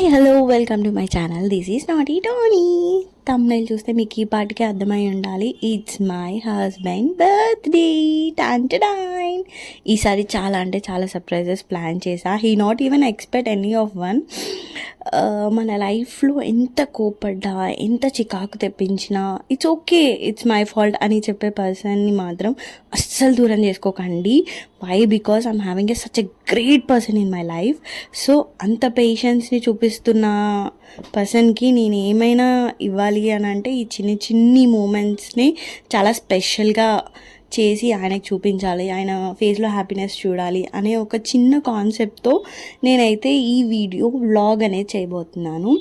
Hi hello welcome to my channel. This is naughty Tony. Thumbnail చూస్తే మీకు ఈ పాటికే అర్థమై ఉండాలి. It's my husband birthday. టైన్. ఈసారి చాలా అంటే చాలా సర్ప్రైజెస్ ప్లాన్ చేశా. He not even expect any of one. మన లైఫ్లో ఎంత కోపడ్డా, ఎంత చికాకు తెప్పించినా it's okay, it's my fault అని చెప్పే పర్సన్ని మాత్రం అస్సలు దూరం చేసుకోకండి. Why? Because I'm having a such a great person in my life. So అంత పేషెన్స్ని చూపిస్తున్న పర్సన్కి నేను ఏమైనా ఇవ్వాలి అని అంటే ఈ చిన్ని మూమెంట్స్ని చాలా స్పెషల్గా చేసి ఆయనకు చూపించాలి, ఆయన ఫేస్లో హ్యాపీనెస్ చూడాలి అనే ఒక చిన్న కాన్సెప్ట్తో నేనైతే ఈ వీడియో వ్లాగ్ అనేది చేయబోతున్నాను.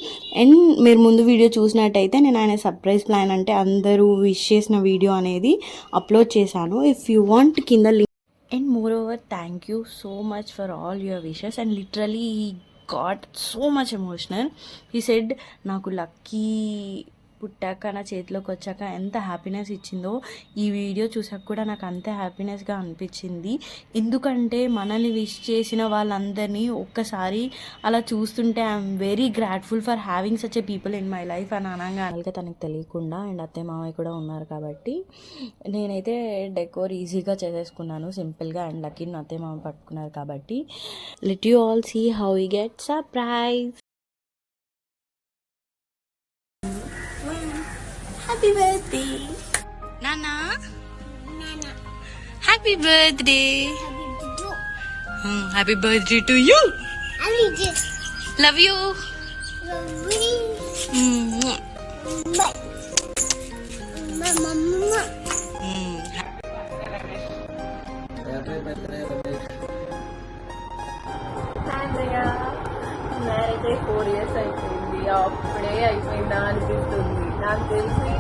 అండ్ మీరు ముందు వీడియో చూసినట్టయితే నేను ఆయన సర్ప్రైజ్ ప్లాన్ అంటే అందరూ విష్ చేసిన వీడియో అనేది అప్లోడ్ చేశాను. ఇఫ్ యూ వాంట్ కింద link. And more over thank you so much for all your wishes. And literally he got so much emotional. He said నాకు లక్కీ పుట్టాక నా చేతిలోకి వచ్చాక ఎంత హ్యాపీనెస్ ఇచ్చిందో ఈ వీడియో చూసాక కూడా నాకు అంతే హ్యాపీనెస్గా అనిపించింది. ఎందుకంటే మనల్ని విష్ చేసిన వాళ్ళందరినీ ఒక్కసారి అలా చూస్తుంటే I'm very grateful for having such a people in my life అని అనగా తనకు తెలియకుండా. అండ్ అత్తయ్య మామయ్య కూడా ఉన్నారు కాబట్టి నేనైతే డెకోర్ ఈజీగా చేసేసుకున్నాను సింపుల్గా. అండ్ లక్కీని అత్తయ్య మామ పట్టుకున్నారు కాబట్టి let you all see how you get surprise. Happy birthday, Nana. Happy birthday. Happy birthday to you. Love you. నేనైతే 4 years అయిపోయింది, అప్పుడే అయిపోయిందా అనిపిస్తుంది. నాకు తెలిసి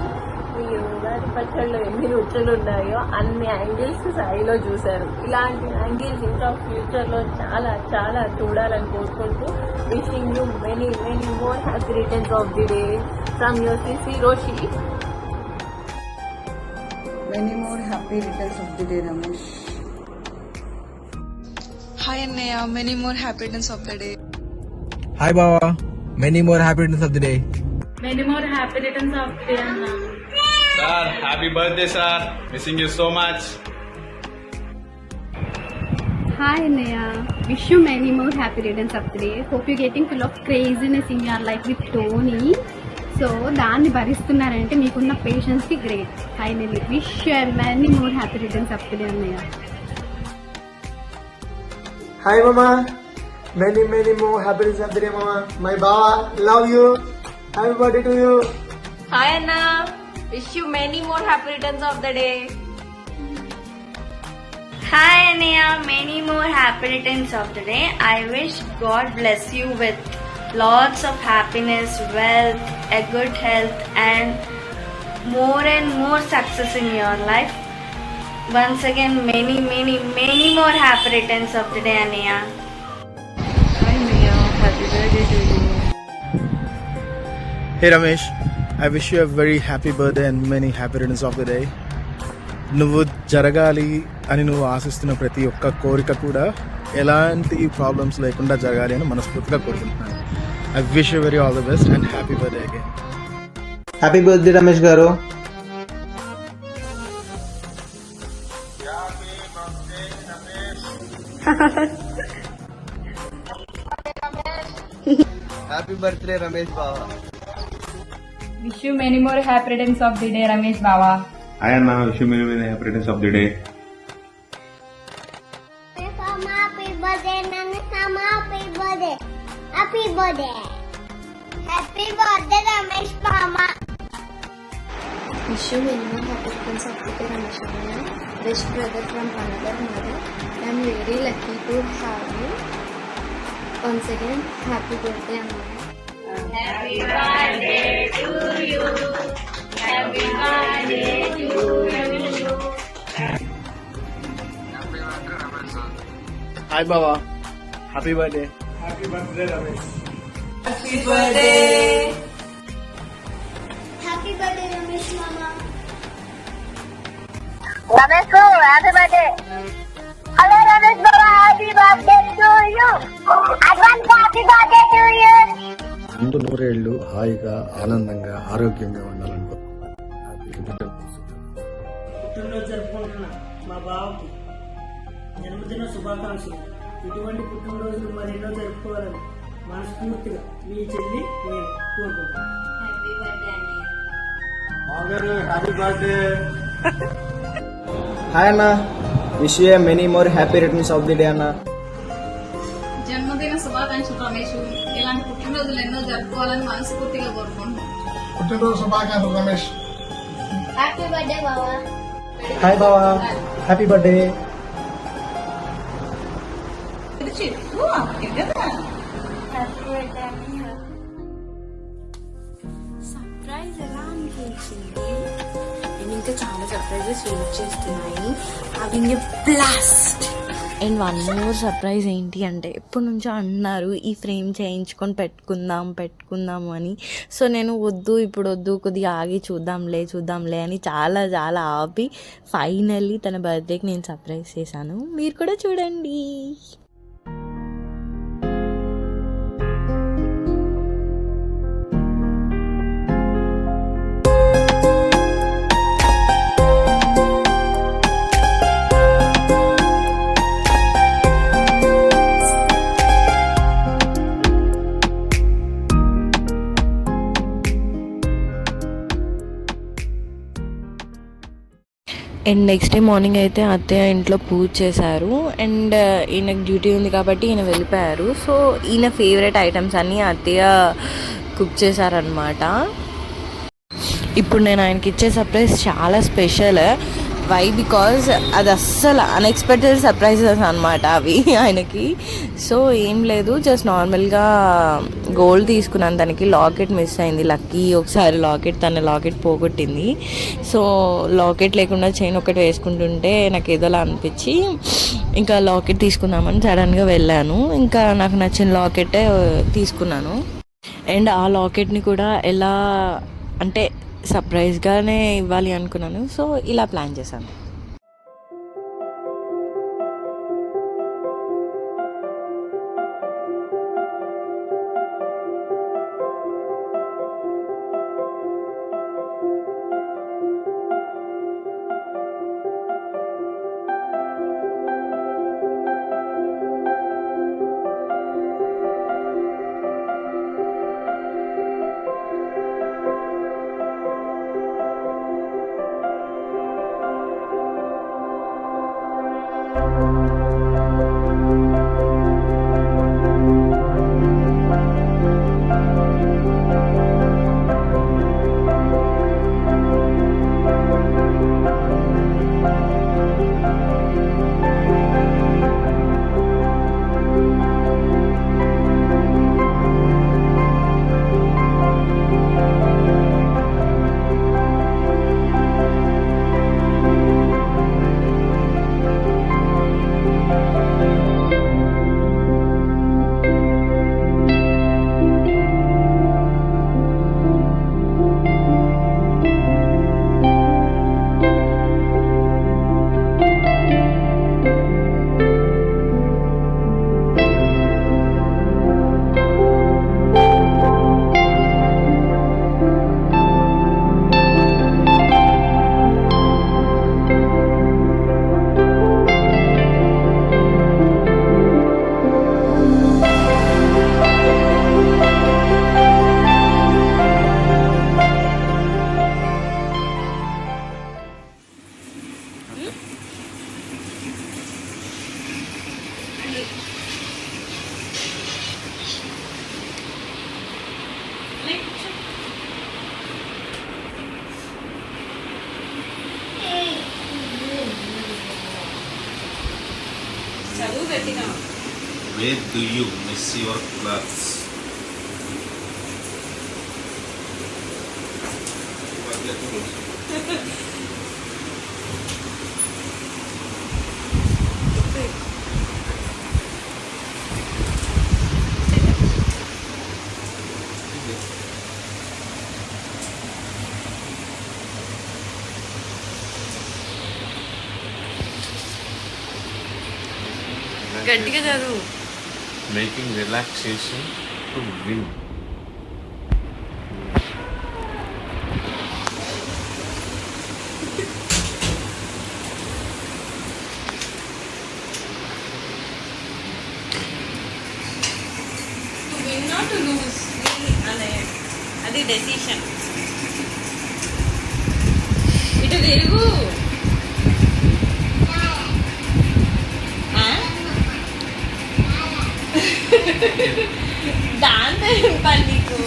ఈ ఉగాది పచ్చళ్ళు ఎన్ని రుచులు ఉన్నాయో అన్ని యాంగిల్స్ సాయిలో చూశారు. ఇలాంటి యాంగిల్స్ ఇంకా ఫ్యూచర్లో చాలా చాలా చూడాలని కోరుకుంటూ wishing you many many more happy returns of the day from your CC Roshi. Many more happy returns of the day, Ramesh. Hi Annaya, many more happy returns of the day. Hi Baba, many more happy returns of the day. Many more happy returns of the day, Anna. Sir, happy birthday sir. Missing you so much. Hi Annaya, wish you many more happy returns of the day. Hope you're getting full of craziness in your life with Tony. So దాన్ని భరిస్తున్నారంటే మీకున్న పేషెన్స్కి great. Finally wish many more happy returns of the day అన్నయ్య. Hi Mama, many more happy returns of the day Mama. My Baba, love you. Happy birthday to you. Hi Anna, wish you many more happy returns of the day. Hi Annaya, many more happy returns of the day. I wish God bless you with lots of happiness, wealth, a good health and more success in your life. Once again, many more happy returns of the day, Annaya. Hi Mia, happy birthday to you. Hey Ramesh, I wish you a very happy birthday and many happy returns of the day. నువ్వు జరగాలి అని నువ్వు ఆశిస్తున్న ప్రతి ఒక్క కోరిక కూడా ఎలాంటి ప్రాబ్లమ్స్ లేకుండా జరగాలి అని మనస్ఫూర్తిగా కోరుకుంటున్నాను. I wish you very all the best and happy birthday again. Happy birthday Ramesh garu. Happy birthday Ramesh బావా. Wish you many more happy returns of the day, Ramesh Baba. Hi Anna, wish you many happy returns of the day. Happy birthday, Nana. Happy birthday. Happy birthday. Happy birthday, Ramesh Mama. Wish you many more happy returns of the day, Ramesh Annaya. Best brother from another mother. I am very lucky to have you. Once again, happy birthday, Annaya. Happy birthday to you. Happy birthday to you. Hi బావా, happy birthday. Happy birthday Ramesh. Happy birthday. Happy birthday, Ramesh Mama. Ramesh, happy birthday. Hello Ramesh Baba, happy birthday to you. Advance happy birthday to you. ముందు నూరేళ్లు హాయిగా ఆనందంగా ఆరోగ్యంగా ఉండాలనుకుంటున్నాను. పుట్టినరోజు జరుపుకుంటున్నా మా బావకి జన్మదిన శుభాకాంక్షలు. ఇటువంటి పుట్టినరోజులు మరెన్నో జరుపుకోవాలని మనస్ఫూర్తిగా మీ చెల్లి నేను కోరుకుంటున్నాను. Happy birthday. హాయ్ అన్న, wish you many more happy returns of the day అన్న. జన్మదిన శుభాకాంక్షలు రమేష్. ఇలాంటి పుట్టినరోజులు ఎన్నో జరుపుకోవాలని మనస్ఫూర్తిగా కోరుకుంటున్నాను. పుట్టినరోజు శుభాకాంక్షలు రమేష్. హ్యాపీ బర్త్డే బావా. హాయ్ బావా, హ్యాపీ బర్త్డే. సర్ప్రైజ్ ఎలా అనిపించింది? నేను ఇంకా చాలా సర్ప్రైజెస్ వెయిట్ చేస్తున్నాయి. Having a blast. And one more surprise ఏంటి అంటే, ఎప్పటి నుంచో అన్నారు ఈ ఫ్రేమ్ చేయించుకొని పెట్టుకుందాము అని. సో నేను వద్దు, ఇప్పుడు వద్దు, కొద్దిగా ఆగి చూద్దాంలే అని చాలా చాలా ఆపి ఫైనల్లీ తన బర్త్డేకి నేను సర్ప్రైజ్ చేశాను. మీరు కూడా చూడండి. అండ్ నెక్స్ట్ డే మార్నింగ్ అయితే అత్తయ్య ఇంట్లో పూజ చేశారు. అండ్ ఈయనకు డ్యూటీ ఉంది కాబట్టి ఈయన వెళ్ళిపోయారు. సో ఈయన ఫేవరెట్ ఐటమ్స్ అన్నీ అత్తయ్య కుక్ చేశారనమాట. ఇప్పుడు నేను ఆయనకి ఇచ్చే సర్ప్రైజ్ చాలా స్పెషల్. వై? బికాజ్ అది అస్సలు అన్ఎక్స్పెక్టెడ్ సర్ప్రైజెస్ అనమాట అవి ఆయనకి. సో ఏం లేదు, జస్ట్ నార్మల్గా గోల్డ్ తీసుకున్నాను. తనకి లాకెట్ మిస్ అయింది. లక్కీ ఒకసారి తన లాకెట్ పోగొట్టింది. సో లాకెట్ లేకుండా చైన్ ఒకటి వేసుకుంటుంటే నాకు ఏదోలా అనిపించి ఇంకా లాకెట్ తీసుకుందామని సడన్గా వెళ్ళాను. ఇంకా నాకు నచ్చిన లాకెటే తీసుకున్నాను. అండ్ ఆ లాకెట్ని కూడా ఎలా అంటే సర్ప్రైజ్గానే ఇవ్వాలి అనుకున్నాను. సో ఇలా ప్లాన్ చేశాను. Where do you miss your clothes? గట్టిగా చదువు. Making relaxation to win. To lose అనే అది డెసిషన్. ఇటు తిరుగు. దాంతో ఏం పని నీకు?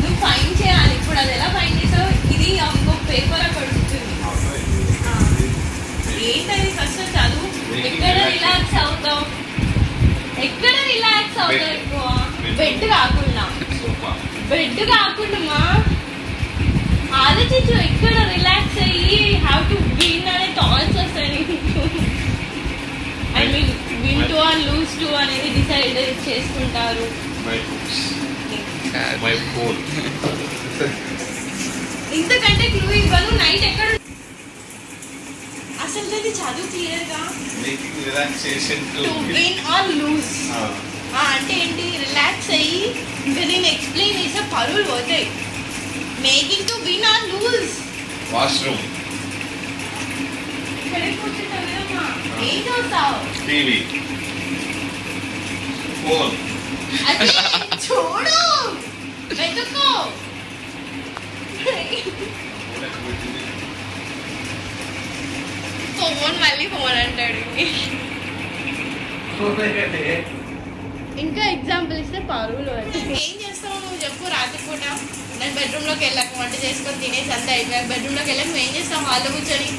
నువ్వు ఫైన్ చేయాలి. ఇప్పుడు అది ఎలా ఫైన్ చేసావు? ఇది ఇంకో పేపర్ అక్కడ ఉంటుంది. ఏంటది? ఫస్ట్ చదువు. ఎక్కడ రిలాక్స్ అవుతావు? ఎక్కడ రిలాక్స్ అవుతావు ఎక్కువ? బెడ్ కాకుండా మా ఆలోచించు. ఎక్కడ రిలాక్స్ అయ్యి హ్యావ్ టు విన్ అనే థాట్స్ వస్తాయి. I mean win to or lose to అనేది డిసైడ్ చేసుకుంటారు. ఇంతకంటే క్లూ ఇవ్వను. నైట్ ఎక్కడ అసలు అది చదువు క్లియర్ గా టు విన్ ఆర్ లూజ్ అంటే ఏంటి? రిలాక్స్ అయ్యి ఇంకా నేను ఎక్స్ప్లెయిన్ చేసే పరువులు పోతాయి. Making to win or lose. Washroom. ఇక్కడే కూర్చుంటావు కదమ్మా. ఏం చూస్తావు? టీవీ. ఫోన్. అది చూడు. వెతుక్కో. ఫోన్ మళ్ళీ ఫోన్ అంటాడు. ఇంకా ఎగ్జాంపుల్ ఇస్తే పరువులు. ఏం చేస్తావు నువ్వు చెప్పు? రాత్రిపూట నేను బెడ్రూమ్లోకి వెళ్ళాక వంట చేసుకొని తినేసి అంతా అయిపోయాక బెడ్రూమ్లోకి వెళ్ళాక నువ్వు ఏం చేస్తావు? హాల్లో కూర్చొని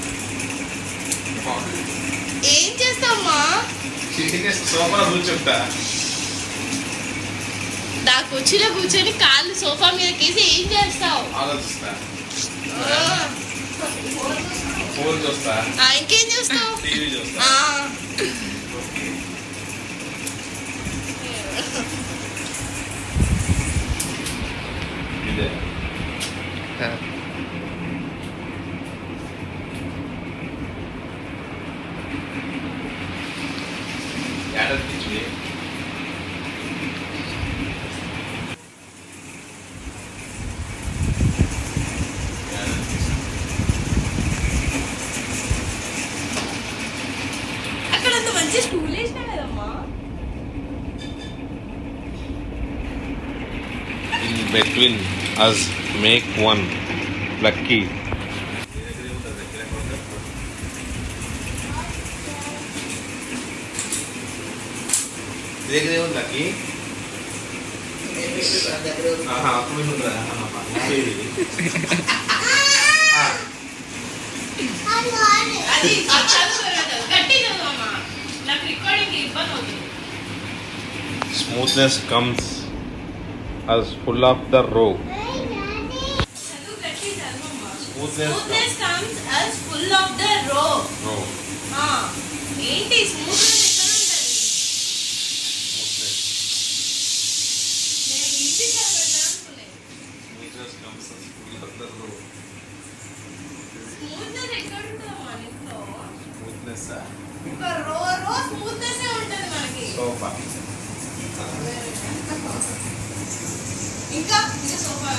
ఏం చేస్తావమ్మా? సోఫాలో కూర్చుంటా. దా కుర్చీలో కూర్చొని కాళ్ళు సోఫా మీద కేసి ఏం చేస్తావు? ఆలోచిస్తా. ఫోన్ చూస్తా. ఇంకేం చూస్తావు? టీవీ చూస్తా. ఇదే ఏడాది అక్కడంత మంచి స్టూల్ వేసినా కదమ్మా. In between us make one lucky. देखने में lucky. हाँ आपको भी सुन रहा है. అది గట్టి చదవమ్మా. నాకు రికార్డింగ్ ఇబ్బంది అవుతుంది. Smoothness comes as full of the row. Smoothness comes as full of the row. ఏంటి స్మూత్నెస్ ఎక్కడ ఉంటుంది? నేను ఈజీగా పెట్టాలనుకునే. Smoothness comes as full of the row. Smoothness ఎక్కడ ఉంటుందమ్మా ఇంట్లో? Smoothness ఒక రో స్మూత్నెస్ ఉంటుంది మనకి. sofa. ఇంకా సోఫా.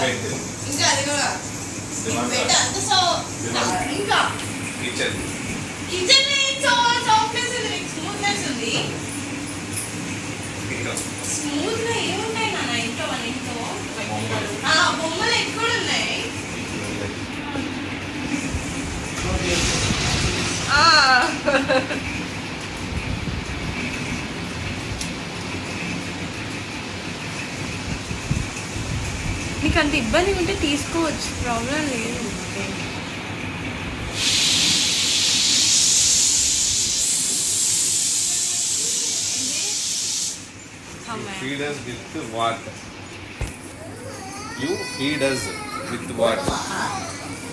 ఇంకా అది కూడా బెడ్ అంత ఇంకా కిచెన్. కిచెన్ సాఫ్ట్నెస్ ఉంది, స్మూత్నెస్ ఉంది. స్మూత్ గా ఏముంటాయి నాన్న ఇంట్లో? మన ఇంట్లో బొమ్మలు ఎక్కువ ఉన్నాయి. నీకు అంత ఇబ్బంది ఉంటే తీసుకోవచ్చు, ప్రాబ్లం లేదు. Feed us with what? You feed us with what?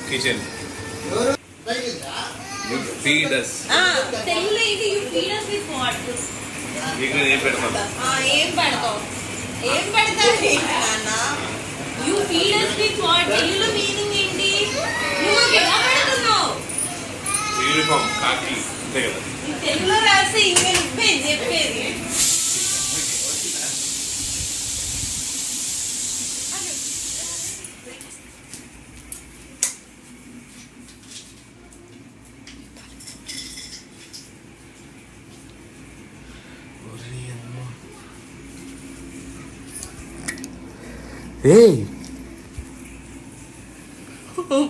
Kitchen. You feed us. తెలుగులో ఇది you feed us with what? ఇక్కడ ఏం పెడతాం? ఏం పెడతావు? ఏం పెడతావు నాన్న? You feed us with what? తెలుగులో మీనింగ్ ఏంటి? నువ్వు ఎలా పెడుతున్నావు? యూనిఫామ్ కాకి అంతే కదా. తెలుగులో రాస్తే ఇంకా నువ్వే చెప్పేది. ఏయ్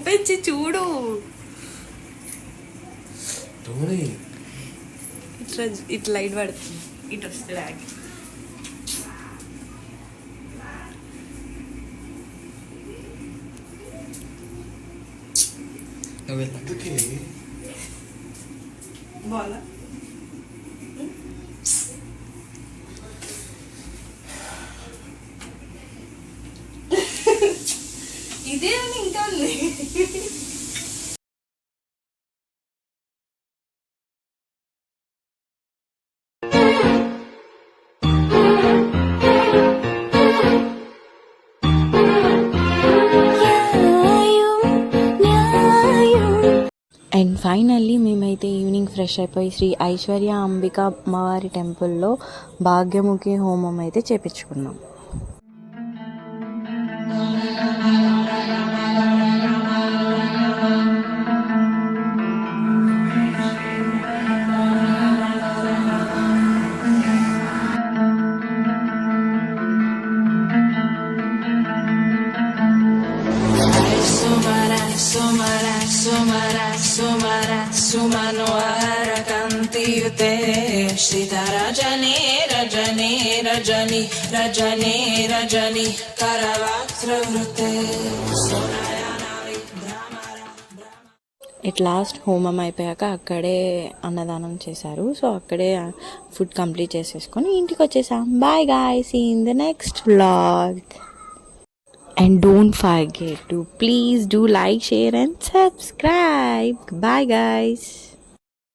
పెంచి చూడు. టోనీ ఇట్లా లైట్ పడుతుంది, ఇటు వస్తుంది ఆగి. అందుకే బాగా ఇదే అని ఇంకా ఉంది. అండ్ ఫైనల్లీ మేమైతే ఈవినింగ్ ఫ్రెష్ అయిపోయి శ్రీ ఐశ్వర్య అంబిక అమ్మవారి టెంపుల్లో భాగ్యముఖి హోమం అయితే చేపించుకున్నాం. రజనీ రజనీ రజనీ రజనీ రజనీ కరవక్రవృతే. ఎట్ లాస్ట్ హోమం అయిపోయాక అక్కడే అన్నదానం చేశారు. సో అక్కడే ఫుడ్ కంప్లీట్ చేసేసుకొని ఇంటికి వచ్చేసాం. Bye guys, see in the next vlog. And don't forget to please do like, share and subscribe. Bye guys.